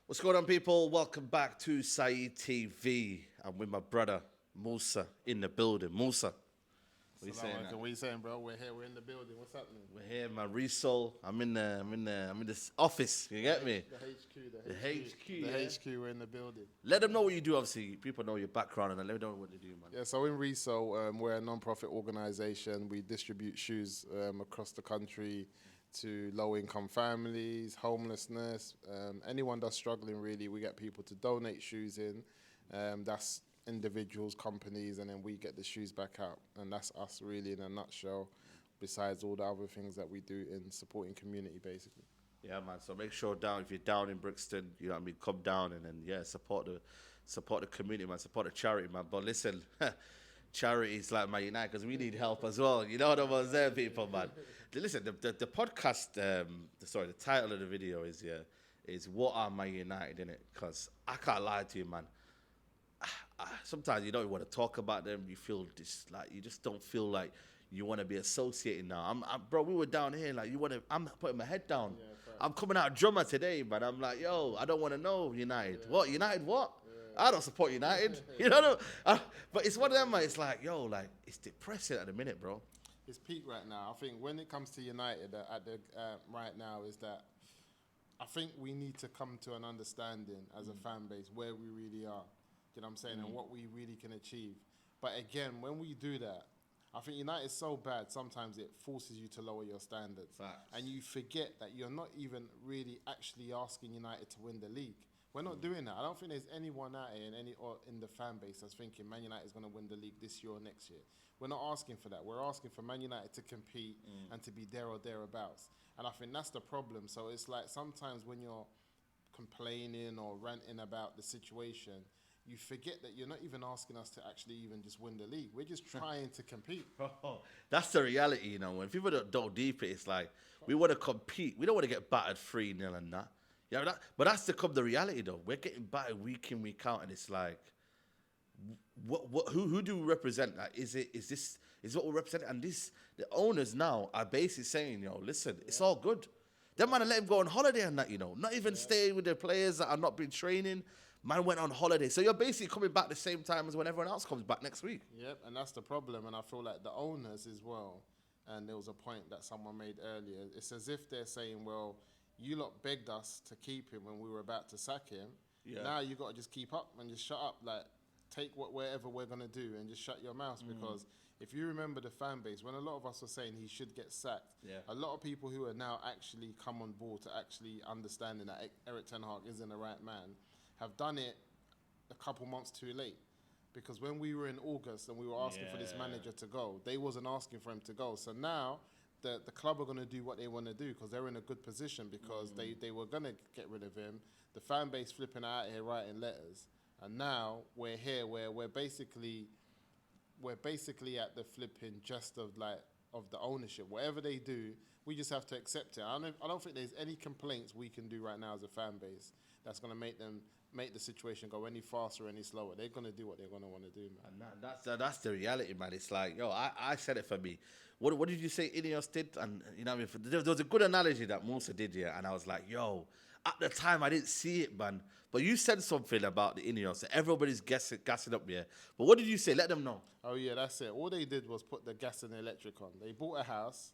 What's going on, people? Welcome back to Saeed TV. I'm with my brother Moosa in the building. Moosa, what you saying? What are you saying, bro? We're here. We're in the building. What's happening? We're here, my Resol. I'm in this office. You get me? The HQ. The HQ. The Yeah. HQ. We're in the building. Let them know what you do. Obviously, people know your background, and let them know what they do, man. Yeah. So in Reso, we're a non-profit organisation. We distribute shoes across the country to low-income families, homelessness, anyone that's struggling. Really, we get people to donate shoes in. That's individuals, companies, and then we get the shoes back out, and that's us really in a nutshell. Besides all the other things that we do in supporting community, basically. Yeah, man. So make sure if you're down in Brixton, you know what I mean, come down and then support the community, man. Support the charity, man. But listen, charity is like Man United because we need help as well. You know what I'm saying, people, man. Listen, the podcast, the title of the video is what are Man United, innit? Because I can't lie to you, man. Sometimes you don't want to talk about them. You feel you just don't feel like you want to be associated now. Bro, we were down here like I'm putting my head down. Yeah, I'm coming out drummer today, but I'm like, yo, I don't want to know United. Yeah. What United? What? Yeah. I don't support United. You know, but it's one of them. Like, it's like, yo, like it's depressing at the minute, bro. It's peak right now. I think when it comes to United right now is that I think we need to come to an understanding as a fan base where we really are. You know what I'm saying? And what we really can achieve. But again, when we do that, I think United is so bad, sometimes it forces you to lower your standards. Facts. And you forget that you're not even really actually asking United to win the league. We're not doing that. I don't think there's anyone out here in the fan base that's thinking Man United is going to win the league this year or next year. We're not asking for that. We're asking for Man United to compete and to be there or thereabouts. And I think that's the problem. So it's like sometimes when you're complaining or ranting about the situation, you forget that you're not even asking us to actually even just win the league. We're just trying to compete. Oh, that's the reality, you know. When people don't deep it, it's like we want to compete. We don't want to get battered 3-0 and that. You know, but that's the reality, though. We're getting battered week in, week out, and it's like, who do we represent? Like, is what we represent? And the owners now are basically saying, yo, listen, it's all good. Them man let him go on holiday and that, you know, not even staying with the players that are not been training. Man went on holiday. So you're basically coming back the same time as when everyone else comes back next week. Yep, and that's the problem. And I feel like the owners as well, and there was a point that someone made earlier, it's as if they're saying, well, you lot begged us to keep him when we were about to sack him. Yeah. Now you got to just keep up and just shut up. Like, take whatever we're going to do and just shut your mouth. Because if you remember the fan base, when a lot of us were saying he should get sacked, a lot of people who are now actually come on board to actually understanding that Erik ten Hag isn't the right man, have done it a couple months too late. Because when we were in August and we were asking for this manager to go, they wasn't asking for him to go. So now the club are going to do what they want to do because they're in a good position because they were going to get rid of him. The fan base flipping out here writing letters. And now we're here where we're basically at the flipping just of the ownership. Whatever they do, we just have to accept it. I don't think there's any complaints we can do right now as a fan base that's going to make the situation go any faster or any slower. They're going to do what they're going to want to do, man. And that's the reality, man. It's like, yo, I said it for me. What did you say Ineos did? And, you know what I mean? There was a good analogy that Moosa did, yeah. And I was like, yo, at the time, I didn't see it, man. But you said something about the Ineos. Everybody's gassing up, yeah. But what did you say? Let them know. Oh, yeah, that's it. All they did was put the gas and the electric on. They bought a house,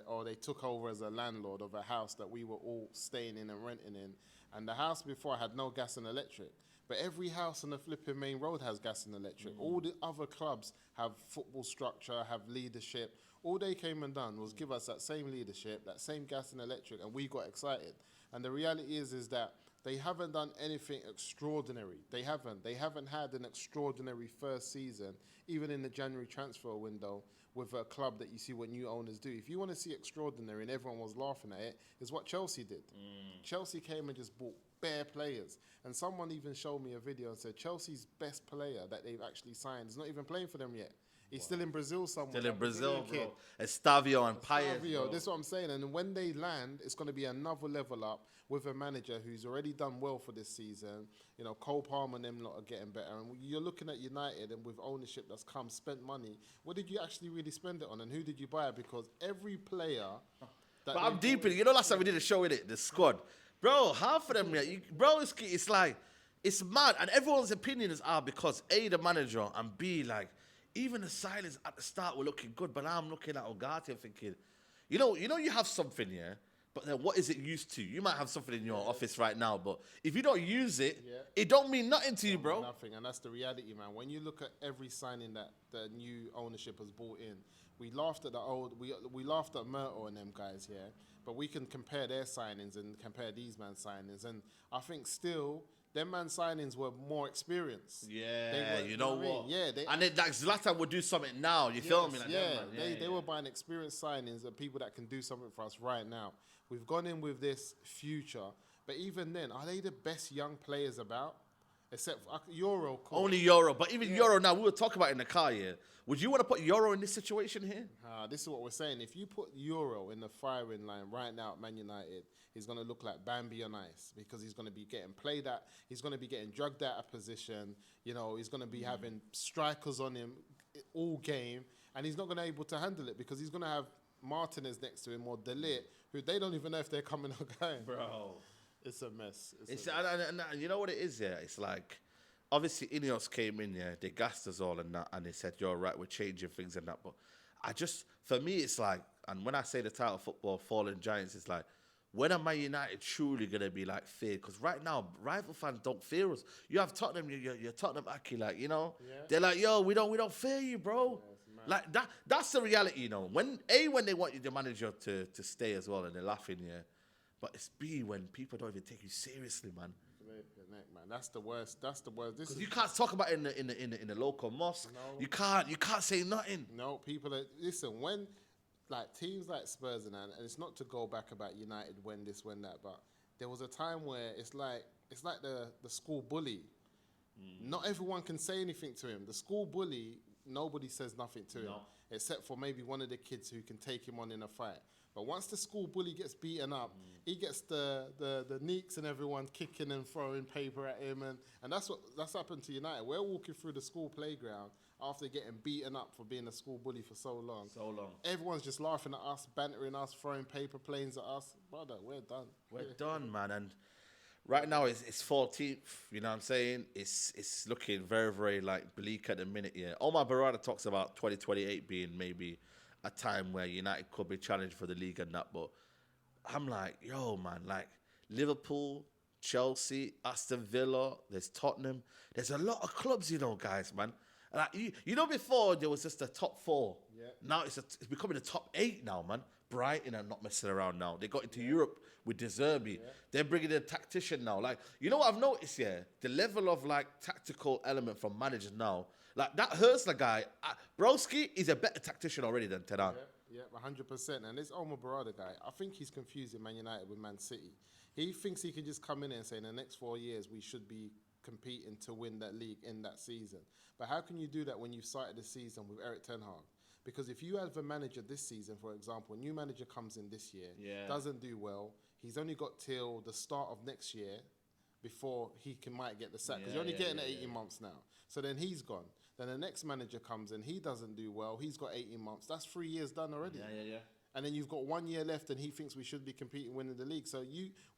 or they took over as a landlord of a house that we were all staying in and renting in. And the house before had no gas and electric. But every house on the flipping main road has gas and electric. All the other clubs have football structure, have leadership. All they came and done was give us that same leadership, that same gas and electric, and we got excited. And the reality is that they haven't done anything extraordinary. They haven't had an extraordinary first season, even in the January transfer window, with a club that you see what new owners do. If you want to see extraordinary, and everyone was laughing at it, is what Chelsea did. Chelsea came and just bought bare players. And someone even showed me a video and said Chelsea's best player that they've actually signed is not even playing for them yet. He's still in Brazil somewhere. Still in Brazil, bro. Estavio and Payet. Estavio, this is what I'm saying. And when they land, it's going to be another level up with a manager who's already done well for this season. You know, Cole Palmer and them lot are getting better. And you're looking at United and with ownership that's come, spent money. What did you actually really spend it on? And who did you buy? Because every player... But I'm deep in it. You know, last time we did a show in it, the squad. bro, half of them, yeah, bro, it's like, it's mad. And everyone's opinions are because A, the manager, and B, like, even the signings at the start were looking good, but now I'm looking at Ugarte and thinking, you have something, yeah, but then what is it used to? You might have something in your office right now, but if you don't use it, it don't mean nothing to you, bro. Nothing, and that's the reality, man. When you look at every signing that the new ownership has brought in, we laughed at we laughed at Murto and them guys, yeah, but we can compare their signings and compare these man signings, and I think still them man signings were more experienced. Yeah, were, you know I mean? what? Yeah, and then like Zlatan would do something now. You feel me? Like they were buying experienced signings of people that can do something for us right now. We've gone in with this future, but even then, are they the best young players about? Except for Euro. Cool. Only Euro, but even Euro now, we were talking about it in the car, yeah. Would you want to put Euro in this situation here? This is what we're saying. If you put Euro in the firing line right now at Man United, he's going to look like Bambi on ice because he's going to be getting played at, he's going to be getting drugged out of position, he's going to be having strikers on him all game, and he's not going to be able to handle it because he's going to have Martinez next to him or De Ligt, who they don't even know if they're coming or going. Bro. It's a mess. And you know what it is, yeah? It's like, obviously, Ineos came in, yeah, they gassed us all and that, and they said, you're right, we're changing things and that. But for me, it's like, and when I say the title football, fallen giants, it's like, when are Man United truly going to be like feared? Because right now, rival fans don't fear us. You have Tottenham, you're Tottenham Aki, like, they're like, yo, we don't fear you, bro. Like that's the reality, When they want you, the manager to stay as well, and they're laughing, yeah. But it's B when people don't even take you seriously, man. Man, that's the worst. That's the worst. This is, you can't talk about it in the local mosque. No. You can't say nothing. No, people are listen when like teams like Spurs and it's not to go back about United when this, when that, but there was a time where it's like the school bully. Not everyone can say anything to him. The school bully, nobody says nothing to him except for maybe one of the kids who can take him on in a fight. But once the school bully gets beaten up, he gets the neeks and everyone kicking and throwing paper at him, and that's happened to United. We're walking through the school playground after getting beaten up for being a school bully for so long. Everyone's just laughing at us, bantering us, throwing paper planes at us. Brother, we're done. We're done, man. And right now it's 14th. You know what I'm saying? It's looking very, very like bleak at the minute. Yeah. Omar Barada talks about 2028 being maybe a time where United could be challenged for the league and that, but I'm like, yo, man, like Liverpool, Chelsea, Aston Villa, there's Tottenham, there's a lot of clubs, guys, man. And like, before there was just the top 4. Yeah. Now it's becoming the top 8 now, man. Brighton are not messing around now. They got into Europe with De Zerbi. Yeah. They're bringing in a tactician now. Like, you know what I've noticed here? The level of like tactical element from managers now. Like, that hurts the guy. Broski is a better tactician already than Ten Hag. Yeah, 100%. And this Omar Barada guy, I think he's confusing Man United with Man City. He thinks he can just come in and say, in the next 4 years, we should be competing to win that league in that season. But how can you do that when you've started the season with Erik ten Hag? Because if you have a manager this season, for example, a new manager comes in this year, doesn't do well, he's only got till the start of next year before he might get the sack. Because you're only getting 18 months now. So then he's gone. Then the next manager comes in, he doesn't do well, he's got 18 months. That's 3 years done already. Yeah. And then you've got 1 year left and he thinks we should be competing, winning the league. So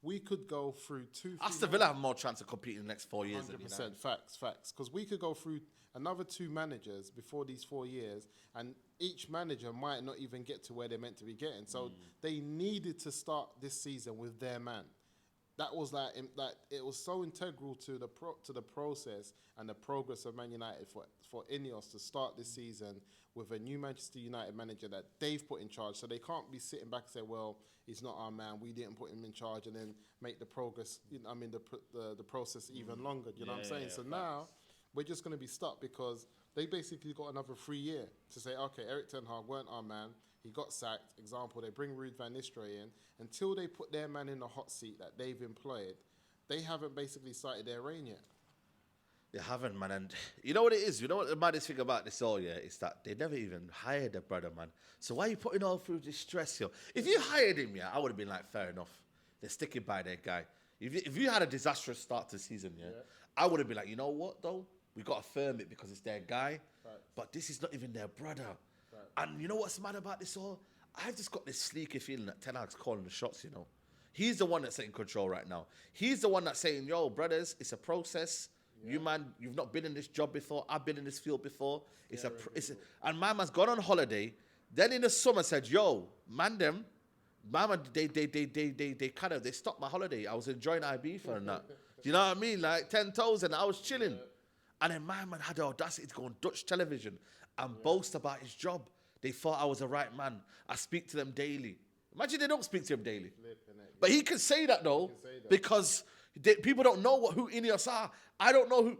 we could go through 2 Aston Villa have more chance of competing in the next 4 years. 100%, facts. Because we could go through another 2 managers before these 4 years, and each manager might not even get to where they're meant to be getting. So they needed to start this season with their man. That was like it was so integral to the process and the progress of Man United for Ineos to start this season with a new Manchester United manager that they've put in charge. So they can't be sitting back and say, well, he's not our man, we didn't put him in charge, and then make the progress, the process even longer. You know what I'm saying? So now we're just going to be stuck because they basically got another 3 year to say, okay, Erik ten Hag weren't our man. He got sacked. Example, they bring Ruud van Nistelrooy in. Until they put their man in the hot seat that they've employed, they haven't basically started their reign yet. They haven't, man. And you know what it is? You know what the maddest thing about this all, is that they never even hired the brother, man. So why are you putting all through this stress, yo? If you hired him, I would have been like, fair enough. They're sticking by their guy. If you had a disastrous start to the season, I would have been like, you know what, though? We got to firm it because it's their guy. Right. But this is not even their brother. Right. And you know what's mad about this all? I've just got this sleeky feeling that Ten Hag's calling the shots, He's the one that's in control right now. He's the one that's saying, yo, brothers, it's a process. You man, you've not been in this job before. I've been in this field before. And my man's gone on holiday. Then in the summer said, yo, mama, they stopped my holiday. I was enjoying Ibiza and that. Do you know what I mean? Like 10 toes and I was chilling. Yeah. And then my man had the audacity to go on Dutch television and boast about his job. They thought I was the right man. I speak to them daily. Imagine they don't speak to him daily. But he can say that though, because people don't know who Ineos are. I don't know who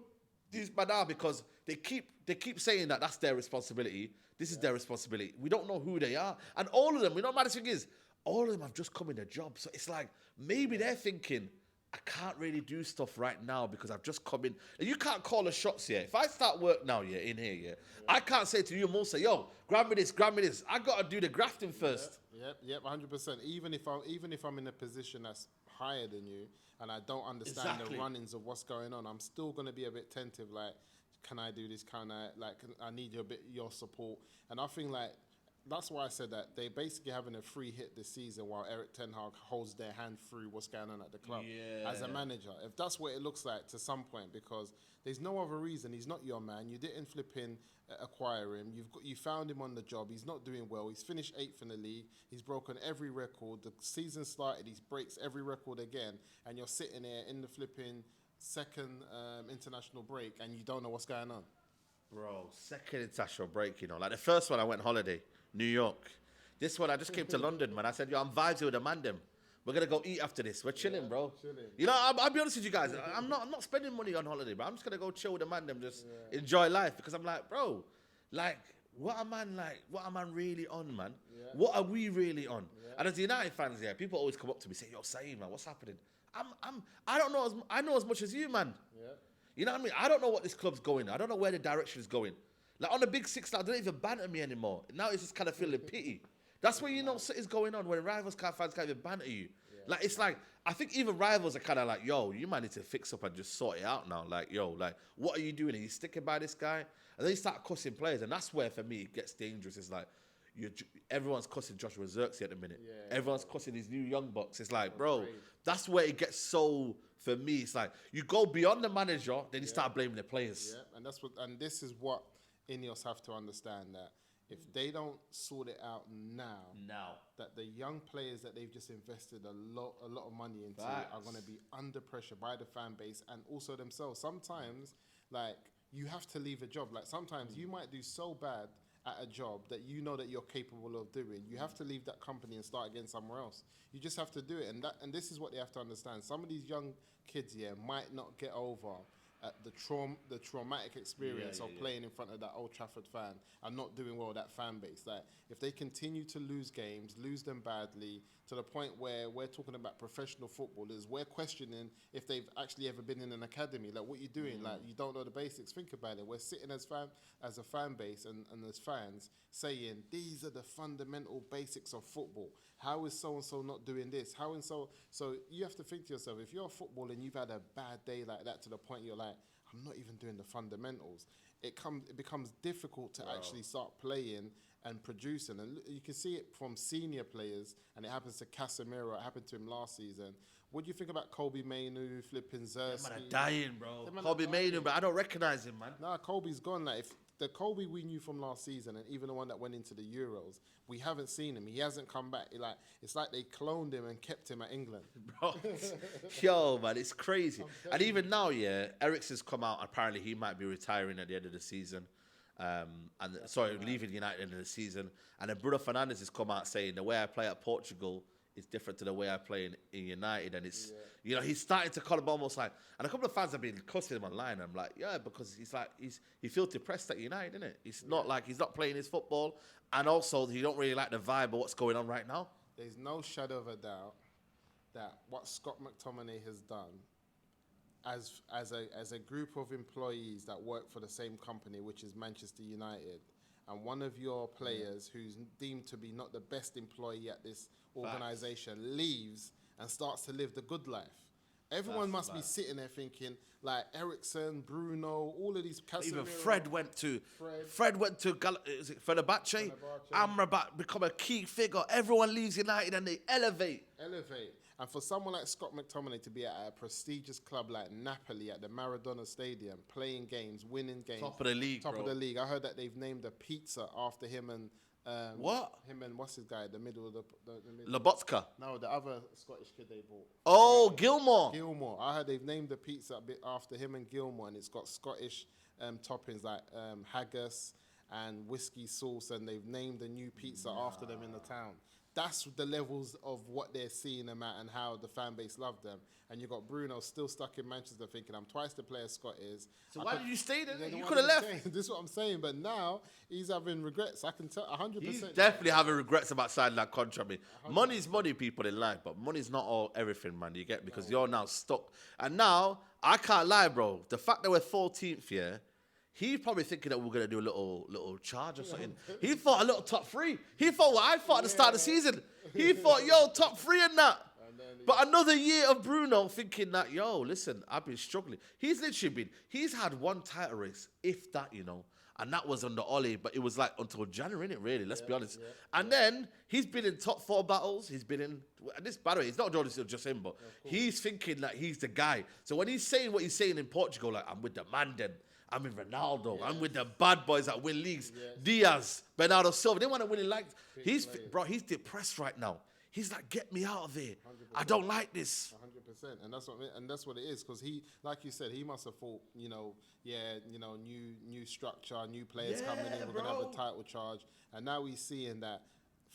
these men are because they keep saying that that's their responsibility. This is their responsibility. We don't know who they are. And all of them, you know what the thing is, all of them have just come in a job. So it's like, maybe they're thinking, I can't really do stuff right now because I've just come in. And you can't call the shots here. If I start work now, in here, I can't say to you, Moosa, yo, grab me this. I got to do the grafting first. Yep, 100%. Even if I'm in a position that's higher than you and I don't understand the runnings of what's going on, I'm still going to be a bit tentative. Like, can I do this? I need your support. And I think like, that's why I said that they basically having a free hit this season while Erik ten Hag holds their hand through what's going on at the club as a manager. If that's what it looks like to some point, because there's no other reason. He's not your man. You didn't flip in, acquire him. You found him on the job. He's not doing well. He's finished 8th in the league. He's broken every record. The season started. He breaks every record again. And you're sitting there in the flipping second international break and you don't know what's going on. Bro, second international break, like the first one I went holiday. New York. This one, I just came to London, man. I said, yo, I'm vibes with the man them. We're going to go eat after this. We're chilling, bro. Chilling. I'll be honest with you guys. I'm not spending money on holiday, bro. I'm just going to go chill with the man them, just enjoy life. Because I'm like, bro, like, what am I really on, man? Yeah. What are we really on? Yeah. And as the United fans, people always come up to me and say, yo, Saeed, man, what's happening? I don't know, I know as much as you, man. Yeah. You know what I mean? I don't know what this club's going. I don't know where the direction is going. Like on the big six, they don't even banter me anymore. Now it's just kind of feeling pity. That's when you know something's going on when rivals fans can't even banter you. Yeah. Like it's like I think even rivals are kind of like, yo, you might need to fix up and just sort it out now. Like, yo, like what are you doing? Are you sticking by this guy? And then you start cussing players, and that's where for me it gets dangerous. It's like everyone's cussing Joshua Xerxes at the minute. Yeah, everyone's cussing these new young bucks. It's like, bro, that's where it gets so. For me, it's like you go beyond the manager, then you start blaming the players. Yeah, and this is what Ineos have to understand, that if they don't sort it out now, that the young players that they've just invested a lot of money into are going to be under pressure by the fan base and also themselves. Sometimes, like, you have to leave a job. Like, sometimes you might do so bad at a job that you know that you're capable of doing. You have to leave that company and start again somewhere else. You just have to do it. And this is what they have to understand. Some of these young kids might not get over the traumatic experience of playing in front of that Old Trafford fan and not doing well with that fan base. Like, if they continue to lose games, lose them badly, to the point where we're talking about professional footballers, we're questioning if they've actually ever been in an academy. Like, what are you doing? Like, you don't know the basics. Think about it. We're sitting as a fan base and as fans saying, these are the fundamental basics of football. How is so-and-so not doing this? So you have to think to yourself, if you're a footballer and you've had a bad day like that to the point you're like, I'm not even doing the fundamentals, it becomes difficult to actually start playing and producing. And you can see it from senior players, and it happens to Casemiro, it happened to him last season. What do you think about Kobe Mainu, flipping Xerxes? Man are dying, bro. Kobe Mainu, but I don't recognize him, man. Nah, Kobe's gone. Like, if the Kobe we knew from last season, and even the one that went into the Euros, we haven't seen him. He hasn't come back. It's like they cloned him and kept him at England. Bro, yo, man, it's crazy. And even now, Eriksen's come out. Apparently, he might be retiring at the end of the season. Leaving United at the end of the season. And then Bruno Fernandes has come out saying the way I play at Portugal is different to the way I play in United. And it's, he's starting to call him almost like, and a couple of fans have been cussing him online. I'm like, because he feels depressed at United, isn't it? It's not like he's not playing his football. And also, he don't really like the vibe of what's going on right now. There's no shadow of a doubt that what Scott McTominay has done as a group of employees that work for the same company, which is Manchester United, and one of your players who's deemed to be not the best employee at this organisation leaves and starts to live the good life. Everyone must be sitting there thinking, like, Eriksen, Bruno, all of these. Casemiro, even Fred went to Fenerbahce. Amrabat become a key figure. Everyone leaves United and they elevate. And for someone like Scott McTominay to be at a prestigious club like Napoli at the Maradona Stadium, playing games, winning games, Top of the league, top bro. of the league. I heard that they've named a pizza after him and What? Him and what's his guy? The middle of the middle. Lobotka. No, the other Scottish kid they bought. Oh, Gilmore. Gilmore. I heard they've named the pizza a bit after him and Gilmore, and it's got Scottish toppings like haggis and whiskey sauce, and they've named a new pizza after them in the town. That's the levels of what they're seeing them at and how the fan base love them. And you got Bruno still stuck in Manchester thinking, I'm twice the player Scott is. So why did you stay there? Yeah, You why could have did left. stay? This is what I'm saying. But now he's having regrets. I can tell 100%. He's definitely having regrets about signing that contract. Man. Money's money, people in life, but money's not all everything, man. You get because you're now stuck. And now I can't lie, bro. The fact that we're 14th, yeah. He's probably thinking that we're gonna do a little charge or something. He thought a little top 3. He thought what I thought at the start of the season. He thought, yo, top 3 and that. But another year of Bruno thinking that, yo, listen, I've been struggling. He's literally he's had one title race, if that, you know. And that was under Ollie, but it was like until January, innit, really, let's be honest. And then he's been in top 4 battles. He's been in, and this, by the way, it's not just him, but he's thinking that he's the guy. So when he's saying what he's saying in Portugal, like, I'm with the man then. I'm with Ronaldo. I'm with the bad boys that win leagues. Diaz, Bernardo Silva. They want to win it like he's depressed right now. He's like, get me out of there. 100%. I don't like this. 100%, and that's what it is. Because he, like you said, he must have thought, new structure, new players coming in. We're gonna have a title charge, and now he's seeing that.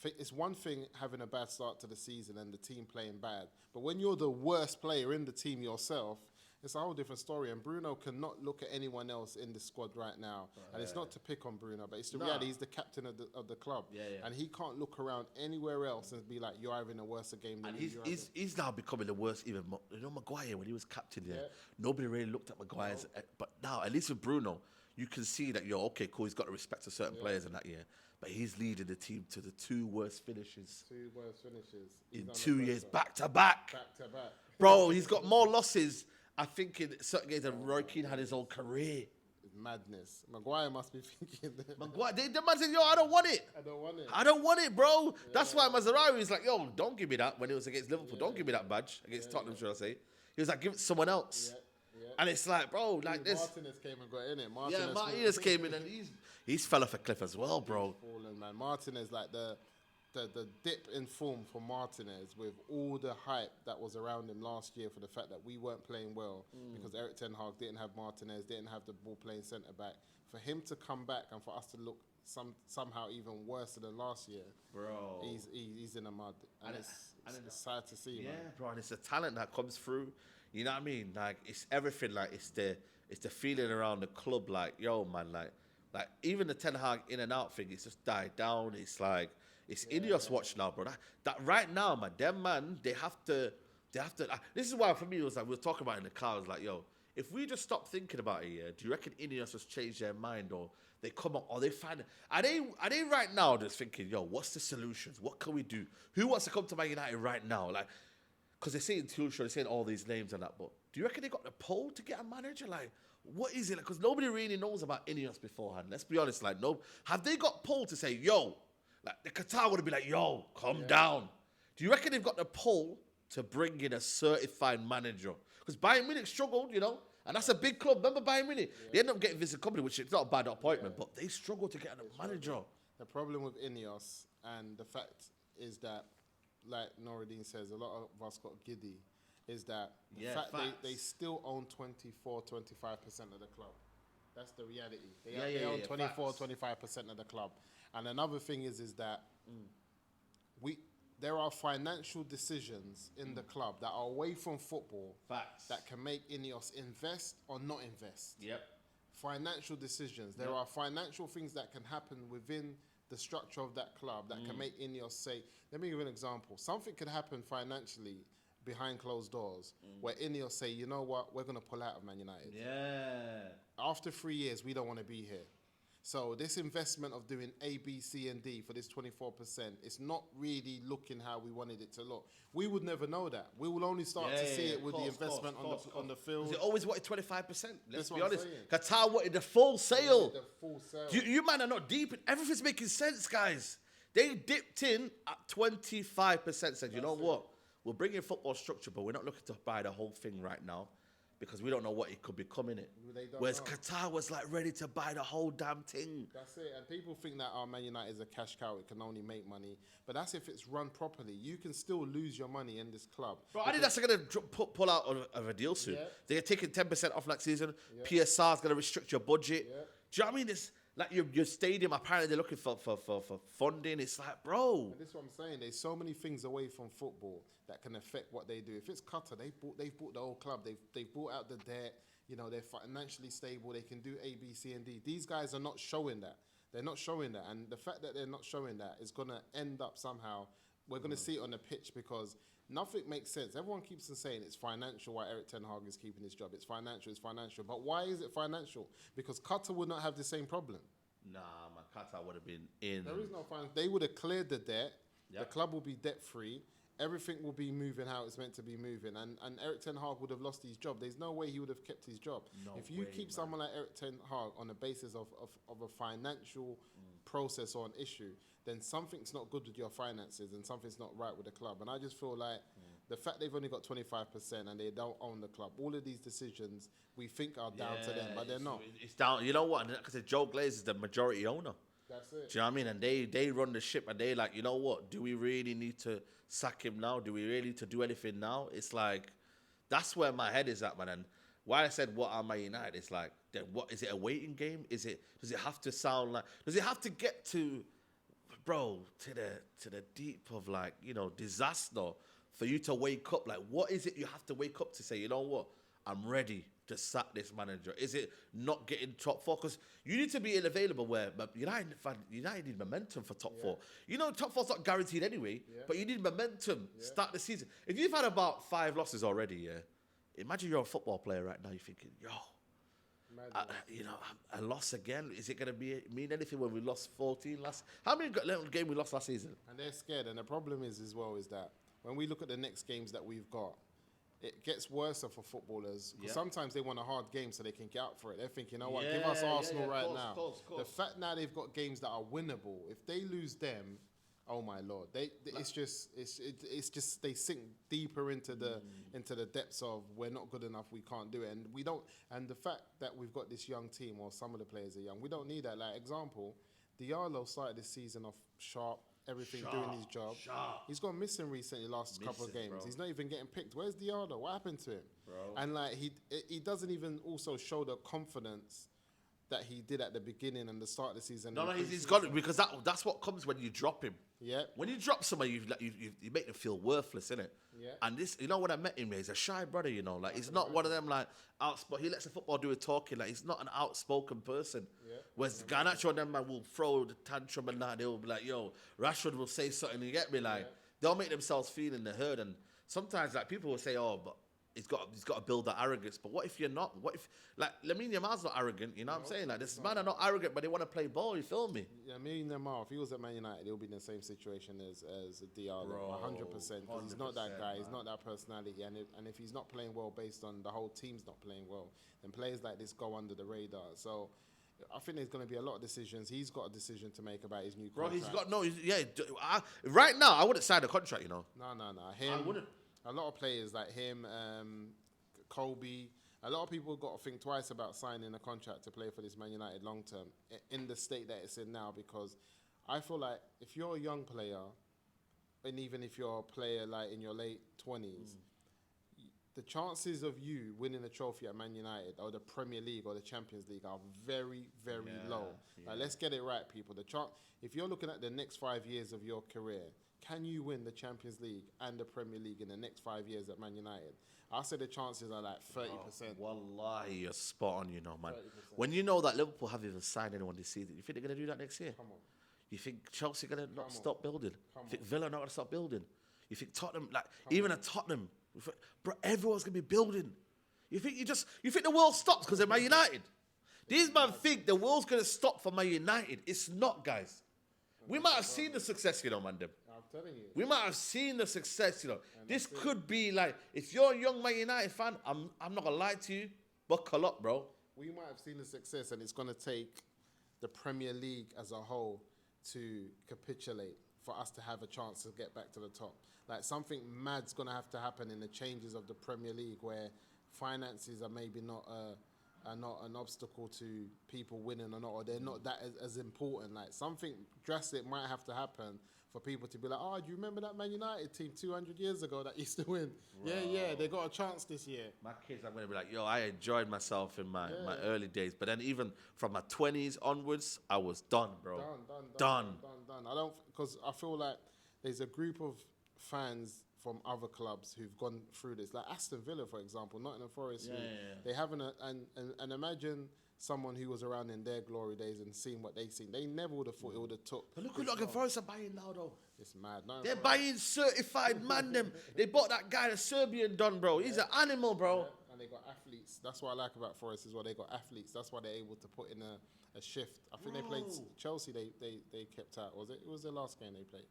It's one thing having a bad start to the season and the team playing bad, but when you're the worst player in the team yourself, it's a whole different story. And Bruno cannot look at anyone else in the squad right now. And it's not to pick on Bruno, but it's the reality. He's the captain of the club. And he can't look around anywhere else and be like, you're having a worse game than me. He's now becoming the worst even. You know, Maguire, when he was captain there, nobody really looked at Maguire's. But now, at least with Bruno, you can see that, okay, cool, he's got to respect to certain players in that year. But he's leading the team to the 2 worst finishes. 2 worst finishes. In 2 years, back to back. Back to back. Bro, he's got more losses, I think, in certain games than Roy Keane had his whole career. It's madness. Maguire must be thinking that. Maguire, the man said, yo, I don't want it. I don't want it, bro. That's why Mazzarawi was like, yo, don't give me that when it was against Liverpool. Don't give me that badge against Tottenham, should I say. He was like, give it to someone else. And it's like, bro, like this. Martinez came and got in it. Martinez came in and he's fell off a cliff as well, bro. Fallen, man. Martinez, like the dip in form for Martinez with all the hype that was around him last year for the fact that we weren't playing well because Eric Ten Hag didn't have Martinez, didn't have the ball playing centre back. For him to come back and for us to look somehow even worse than last year, bro, he's in the mud, and it's sad to see. Yeah, man. bro, and it's the talent that comes through. You know what I mean? Like it's everything. Like it's the feeling around the club. Like yo, man, like even the Ten Hag in and out thing, it's just died down. It's like it's Ineos watch now, bro. That right now, man, they have to. This is why for me it was like we were talking about it in the car. I was like, yo, if we just stop thinking about it, do you reckon Ineos has changed their mind, or they come up, or they find it? Are they right now just thinking, yo, what's the solutions? What can we do? Who wants to come to Man United right now? Like, because they're saying Tuchel, they're saying all these names and that, but do you reckon they got the poll to get a manager? Like, what is it? Because nobody really knows about Ineos beforehand. Let's be honest. Like, no, have they got poll to say, yo, like the Qatar would have been like, yo, calm down. Do you reckon they've got the poll to bring in a certified manager? Because Bayern Munich struggled, and that's a big club. Remember Bayern Munich? They ended up getting Vincent Kompany, which is not a bad appointment, but they struggled to get a manager. The problem with Ineos, and the fact is that, like Noradine says, a lot of us got giddy, is that the fact they still own 24-25% of the club. That's the reality. They own 24-25% of the club. And another thing is that there are financial decisions in the club that are away from football that can make Ineos invest or not invest. Financial decisions. There are financial things that can happen within the structure of that club that can make Ineos say, let me give you an example. Something could happen financially behind closed doors where Ineos say, you know what, we're going to pull out of Man United. After 3 years, we don't want to be here. So this investment of doing A, B, C, and D for this 24%, it's not really looking how we wanted it to look. We would never know that. We will only start to see it with the investment on the field. They always wanted 25%. Let's be honest. Qatar wanted the full sale. You man are not deep. Everything's making sense, guys. They dipped in at 25%. Said, you know what? we're bringing football structure, but we're not looking to buy the whole thing right now because we don't know what it could become in it. They don't Whereas know. Qatar was like ready to buy the whole damn thing. That's it. And people think that Man United is a cash cow. It can only make money. But that's if it's run properly. You can still lose your money in this club. Bro, I think that's going to pull out of a deal soon. Yeah. They're taking 10% off next season. Yeah. PSR is going to restrict your budget. Yeah. Do you know what I mean? It's like your stadium, apparently they're looking for funding. It's like, bro. And this is what I'm saying. There's so many things away from football that can affect what they do. If it's Qatar, they've bought the whole club. They've bought out the debt. You know, they're financially stable. They can do A, B, C, and D. These guys are not showing that. They're not showing that. And the fact that they're not showing that is going to end up somehow, we're going to see it on the pitch because nothing makes sense. Everyone keeps on saying it's financial why Eric Ten Hag is keeping his job. It's financial. But why is it financial? Because Qatar would not have the same problem. Nah, man, Qatar would have been in. There is no finance. They would have cleared the debt. Yep. The club will be debt-free. Everything will be moving how it's meant to be moving. And Eric Ten Hag would have lost his job. There's no way he would have kept his job. No if you way, keep man. someone like Eric Ten Hag on the basis of a financial process or an issue, then something's not good with your finances and something's not right with the club. And I just feel like the fact they've only got 25% and they don't own the club, all of these decisions we think are down to them, but they're not. It's down. You know what? Because Joe Glaze is the majority owner. That's it. Do you know what I mean? And they run the ship, and they like, you know what? Do we really need to sack him now? Do we really need to do anything now? It's like, that's where my head is at, man. And why I said what am I United? It's like, then what is it? A waiting game? Does it have to sound like? Does it have to get to, bro, to the deep of like, you know, disaster for you to wake up? Like, what is it you have to wake up to say? You know what? I'm ready to sack this manager. Is it not getting top four? Because you need to be available where United need momentum for top four. You know, top four's not guaranteed anyway, but you need momentum. Start the season. If you've had about 5 losses already, imagine you're a football player right now. You're thinking, a loss again. Is it going to mean anything when we lost 14 last? How many games we lost last season? And they're scared. And the problem is as well is that when we look at the next games that we've got, it gets worse for footballers. Because sometimes they want a hard game so they can get up for it. They're thinking, you know what, give us Arsenal right now. Course. The fact now they've got games that are winnable. If they lose them, oh my Lord, it's just they sink deeper into the depths of we're not good enough, we can't do it, and we don't. And the fact that we've got this young team, or some of the players are young, we don't need that. Like example, Diallo started this season off sharp. Everything doing his job. He's gone missing recently last couple of games. Bro. He's not even getting picked. Where's Diallo? What happened to him? Bro. And like he doesn't even also show the confidence that he did at the beginning and the start of the season. No, he's got it because that's what comes when you drop him. Yeah. When you drop somebody, you make them feel worthless, innit? Yeah. And this, you know, when I met him, he's a shy brother, you know, like he's not one of them like outspoken. He lets the football do it talking, like he's not an outspoken person. Yeah. Whereas Garnacho and them man will throw the tantrum and that they'll be like, yo, Rashford will say something, you get me? Like they'll make themselves feel in the herd, and sometimes like people will say, oh, but he's got to build that arrogance. But what if you're not? What if like Lamine Yamal's not arrogant? You know what I'm saying? Like this man are not arrogant, but they want to play ball. You feel me? Yeah, Lamine Yamal, if he was at Man United, he'll be in the same situation as Diallo, 100%. Because he's not that guy. He's not that personality. And if he's not playing well based on the whole team's not playing well, then players like this go under the radar. So I think there's going to be a lot of decisions. He's got a decision to make about his new contract. Bro, he's got right now, I wouldn't sign a contract. You know. No. Him. I wouldn't. A lot of players like him, Kobe, a lot of people got to think twice about signing a contract to play for this Man United long term in the state that it's in now, because I feel like if you're a young player, and even if you're a player like in your late 20s, the chances of you winning a trophy at Man United or the Premier League or the Champions League are very, very low. Like, let's get it right, people. If you're looking at the next 5 years of your career, can you win the Champions League and the Premier League in the next 5 years at Man United? I say the chances are like 30%. Wallahi, you're spot on, you know, man. 30%. When you know that Liverpool haven't even signed anyone this season, you think they're going to do that next year? Come on. You think Chelsea going to not stop building? Come You think Villa not going to stop building? You think Tottenham, like, even at Tottenham, bro, everyone's going to be building. You think the world stops because of Man United? These man think the world's going to stop for Man United. It's not, guys. We might have seen the success, you know, man. I'm telling you. We might have seen the success, you know. This could be like, if you're a young Man United fan, I'm not going to lie to you, buckle up, bro. We might have seen the success, and it's going to take the Premier League as a whole to capitulate for us to have a chance to get back to the top. Like something mad's gonna have to happen in the changes of the Premier League, where finances are maybe not an obstacle to people winning or not, or they're not that as important. Like something drastic might have to happen for people to be like, oh, do you remember that Man United team 200 years ago that used to win? Bro. Yeah, they got a chance this year. My kids, I'm going to be like, yo, I enjoyed myself in my early days. But then even from my 20s onwards, I was done, bro. Done. I don't, because I feel like there's a group of fans from other clubs who've gone through this. Like Aston Villa, for example, Nottingham Forest. They haven't, and imagine someone who was around in their glory days and seen what they've seen. They never would have thought it would have took. But look who Nottingham Forest are buying now, though. It's mad. No, they're buying certified man them. They bought that guy, the Serbian Don, bro. He's an animal, bro. Yeah. And they got athletes. That's what I like about Forest as well. They got athletes. That's why they're able to put in a shift. I think they played Chelsea. They kept out. Was it? It was their last game they played.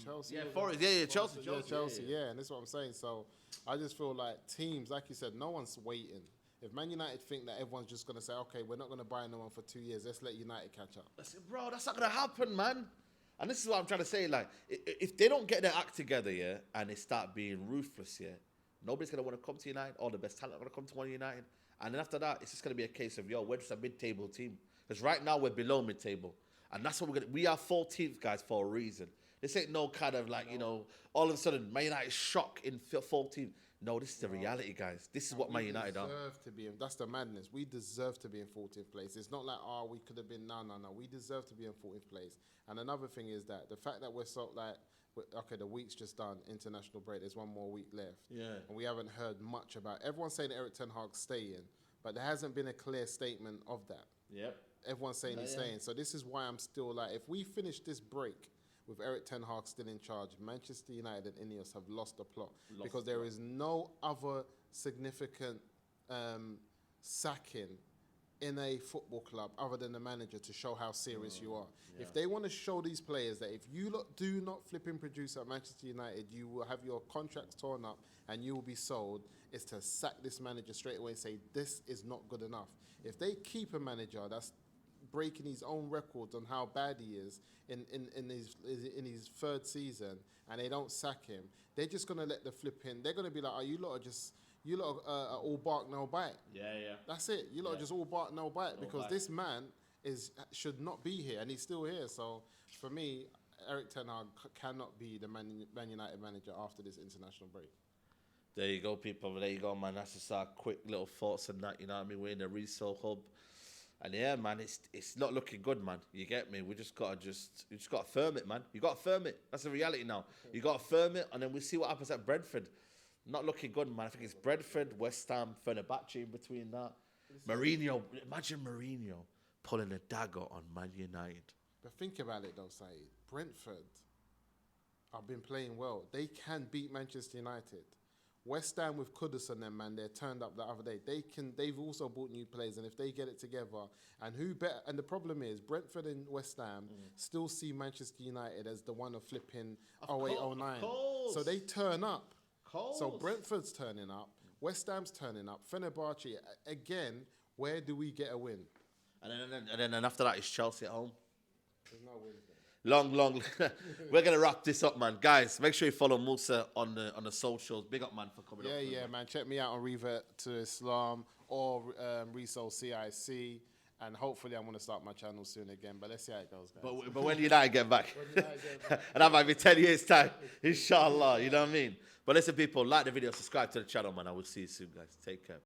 Chelsea. Yeah, Forest. Yeah, Chelsea. Chelsea. Yeah, and that's what I'm saying. So I just feel like teams, like you said, no one's waiting. If Man United think that everyone's just going to say, okay, we're not going to buy no one for 2 years, let's let United catch up. Bro, that's not going to happen, man. And this is what I'm trying to say. Like, if they don't get their act together, yeah, and they start being ruthless, yeah, nobody's going to want to come to United. All the best talent are going to come to Man United. And then after that, it's just going to be a case of, yo, we're just a mid-table team. Because right now, we're below mid-table. And that's what we're going to... We are 14th, guys, for a reason. This ain't no kind of like, you know, all of a sudden, Man United shock in 14th. No, this is the reality, guys. This is what Man United are. That's the madness. We deserve to be in 14th place. It's not like, oh, we could have been, no. We deserve to be in 14th place. And another thing is that the fact that we're so like, okay, the week's just done, international break, there's one more week left. Yeah. And we haven't heard much about, everyone's saying Eric Ten Hag's staying, but there hasn't been a clear statement of that. Yep. Everyone's saying he's staying. So this is why I'm still like, if we finish this break with Eric Ten Hag still in charge, Manchester United and Ineos have lost the plot because there is no other significant sacking in a football club other than the manager to show how serious you are. Yeah. If they want to show these players that if you lot do not flipping produce at Manchester United, you will have your contracts torn up and you will be sold, is to sack this manager straight away and say, this is not good enough. If they keep a manager that's breaking his own records on how bad he is in his third season, and they don't sack him, they're just gonna let the flipping. They're gonna be like, "Oh, you lot are all bark no bite." Yeah. That's it. You lot are just all bark no bite because this man should not be here, and he's still here. So for me, Eric Ten Hag cannot be the Man United manager after this international break. There you go, people. There you go, man. That's just our quick little thoughts on that. You know what I mean? We're in the resale hub. And yeah, man, it's not looking good, man. You get me? We just gotta firm it, man. You gotta firm it. That's the reality now. You gotta firm it, and then we see what happens at Brentford. Not looking good, man. I think it's Brentford, West Ham, Fenerbahce in between that. Mourinho, imagine Mourinho pulling a dagger on Man United. But think about it though, Saeed. Brentford have been playing well. They can beat Manchester United. West Ham with Kudus and them, man, they turned up the other day. They've also bought new players, and if they get it together, and who better? And the problem is, Brentford and West Ham still see Manchester United as the one of flipping 08, 09. So they turn up. So Brentford's turning up, West Ham's turning up, Fenerbahce again. Where do we get a win? And then after that, it's Chelsea at home. There's no win. Long. We're gonna wrap this up, man. Guys, make sure you follow Moosa on the socials. Big up, man, for coming up. Yeah, man. Check me out on Revert to Islam or Resole CIC, and hopefully I'm gonna start my channel soon again. But let's see how it goes, guys. But when United get back, and that might be 10 years time, inshallah. You know what I mean? But listen, people, like the video, subscribe to the channel, man. I will see you soon, guys. Take care.